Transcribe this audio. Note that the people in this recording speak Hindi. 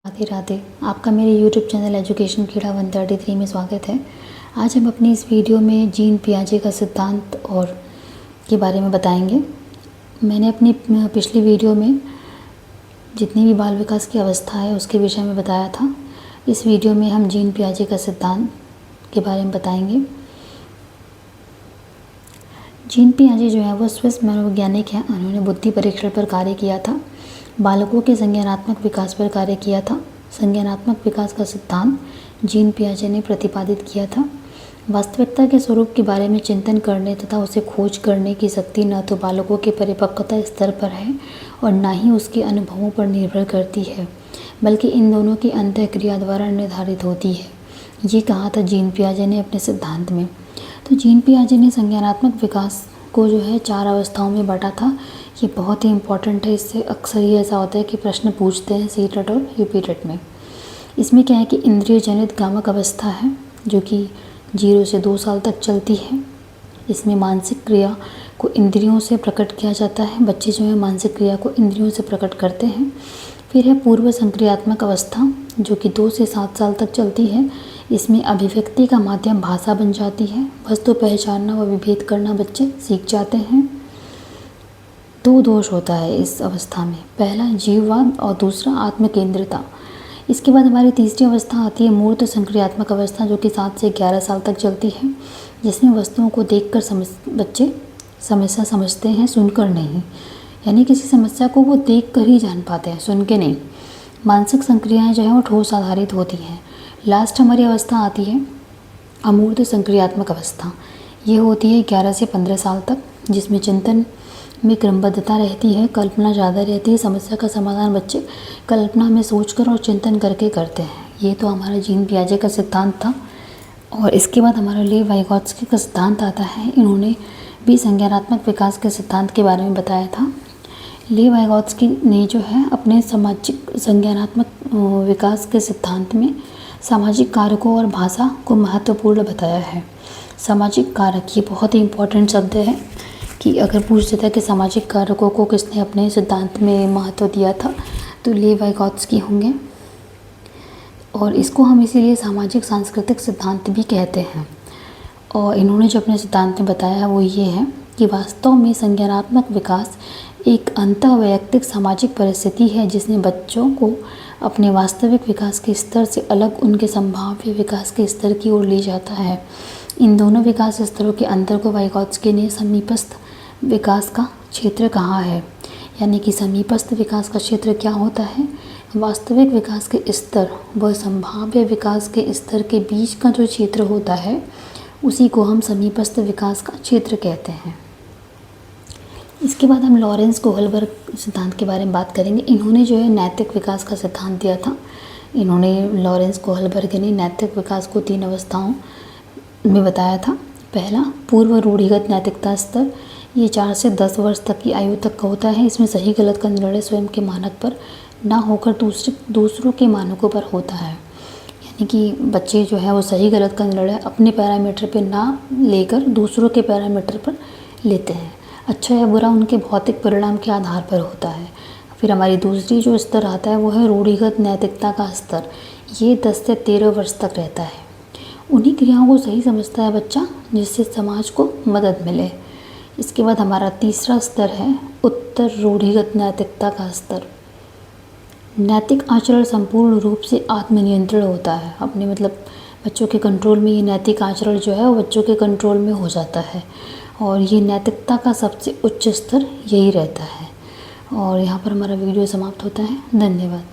राधे राधे। आपका मेरे YouTube चैनल एजुकेशन कीड़ा 133 में स्वागत है। आज हम अपनी इस वीडियो में जीन पियाजे का सिद्धांत और के बारे में बताएंगे। मैंने अपनी पिछली वीडियो में जितनी भी बाल विकास की अवस्था है उसके विषय में बताया था। इस वीडियो में हम जीन पियाजे का सिद्धांत के बारे में बताएंगे। जीन पियाजे जो है वो स्विस मनोवैज्ञानिक हैं। उन्होंने बुद्धि परीक्षण पर कार्य किया था, बालकों के संज्ञानात्मक विकास पर कार्य किया था। संज्ञानात्मक विकास का सिद्धांत जीन पियाजे ने प्रतिपादित किया था। वास्तविकता के स्वरूप के बारे में चिंतन करने तथा उसे खोज करने की शक्ति न तो बालकों के परिपक्वता स्तर पर है और न ही उसके अनुभवों पर निर्भर करती है, बल्कि इन दोनों की अंतःक्रिया द्वारा निर्धारित होती है। ये कहा था जीन पियाजे ने अपने सिद्धांत में। तो जीन पियाजे ने संज्ञानात्मक विकास को जो है 4 अवस्थाओं में बांटा था। ये बहुत ही इम्पॉर्टेंट है। इससे अक्सर ही ऐसा होता है कि प्रश्न पूछते हैं सीटेट और यूपीटेट में। इसमें क्या है कि इंद्रिय जनित गामक अवस्था है जो कि 0 से 2 साल तक चलती है। इसमें मानसिक क्रिया को इंद्रियों से प्रकट किया जाता है। बच्चे जो है मानसिक क्रिया को इंद्रियों से प्रकट करते हैं। फिर है पूर्व संक्रियात्मक अवस्था जो कि 2 से 7 साल तक चलती है। इसमें अभिव्यक्ति का माध्यम भाषा बन जाती है। वस्तु पहचानना व विभेद करना बच्चे सीख जाते हैं। 2 दोष होता है इस अवस्था में, पहला जीववाद और दूसरा आत्मकेंद्रिता। इसके बाद हमारी तीसरी अवस्था आती है मूर्त संक्रियात्मक अवस्था जो कि 7 से 11 साल तक चलती है, जिसमें वस्तुओं को देखकर बच्चे समस्या समझते हैं, सुनकर नहीं। यानी किसी समस्या को वो देखकर ही जान पाते हैं, सुन के नहीं। मानसिक संक्रियाएं जो है वो ठोस आधारित होती हैं। लास्ट हमारी अवस्था आती है अमूर्त संक्रियात्मक अवस्था। ये होती है 11 से 15 साल तक, जिसमें चिंतन में क्रमबद्धता रहती है, कल्पना ज़्यादा रहती है। समस्या का समाधान बच्चे कल्पना में सोचकर और चिंतन करके करते हैं। ये तो हमारा जीन पियाजे का सिद्धांत था। और इसके बाद हमारा लेव वाइगोत्स्की का सिद्धांत आता है। इन्होंने भी संज्ञानात्मक विकास के सिद्धांत के बारे में बताया था। लेव वाइगोत्स्की ने जो है अपने सामाजिक संज्ञानात्मक विकास के सिद्धांत में सामाजिक कारकों और भाषा को महत्वपूर्ण बताया है। सामाजिक कारक ये बहुत ही इम्पोर्टेंट शब्द है कि अगर पूछ देता है कि सामाजिक कारकों को किसने अपने सिद्धांत में महत्व दिया था तो लेव वाइगोत्स्की होंगे। और इसको हम इसीलिए सामाजिक सांस्कृतिक सिद्धांत भी कहते हैं। और इन्होंने जो अपने सिद्धांत में बताया है वो ये है कि वास्तव में संज्ञानात्मक विकास एक अंतःवैयक्तिक सामाजिक परिस्थिति है जिसने बच्चों को अपने वास्तविक विकास के स्तर से अलग उनके संभाव्य विकास के स्तर की ओर ले जाता है। इन दोनों विकास स्तरों के अंतर को वाइगोत्स्की ने समीपस्थ विकास का क्षेत्र कहा है। यानी कि समीपस्थ विकास का क्षेत्र क्या होता है? वास्तविक विकास के स्तर व संभाव्य विकास के स्तर के बीच का जो क्षेत्र होता है उसी को हम समीपस्थ विकास का क्षेत्र कहते हैं। इसके बाद हम लॉरेंस कोहलबर्ग सिद्धांत के बारे में बात करेंगे। इन्होंने जो है नैतिक विकास का सिद्धांत दिया था। इन्होंने लॉरेंस कोहलबर्ग ने नैतिक विकास को 3 अवस्थाओं में बताया था। पहला पूर्व रूढ़िगत नैतिकता स्तर, ये 4 से 10 वर्ष तक की आयु तक का होता है। इसमें सही गलत का निर्णय स्वयं के मानक पर ना होकर दूसरों के मानकों पर होता है। यानी कि बच्चे जो है वो सही गलत का निर्णय अपने पैरामीटर पर ना लेकर दूसरों के पैरामीटर पर लेते हैं। अच्छा या बुरा उनके भौतिक परिणाम के आधार पर होता है। फिर हमारी दूसरी जो स्तर आता है वो है रूढ़िगत नैतिकता का स्तर। ये 10 से 13 वर्ष तक रहता है। उन्हीं क्रियाओं को सही समझता है बच्चा जिससे समाज को मदद मिले। इसके बाद हमारा तीसरा स्तर है उत्तर रूढ़िगत नैतिकता का स्तर। नैतिक आचरण संपूर्ण रूप से आत्मनियंत्रण होता है। अपने बच्चों के कंट्रोल में ये नैतिक आचरण जो है वो बच्चों के कंट्रोल में हो जाता है। और ये नैतिकता का सबसे उच्च स्तर यही रहता है। और यहाँ पर हमारा वीडियो समाप्त होता है। धन्यवाद।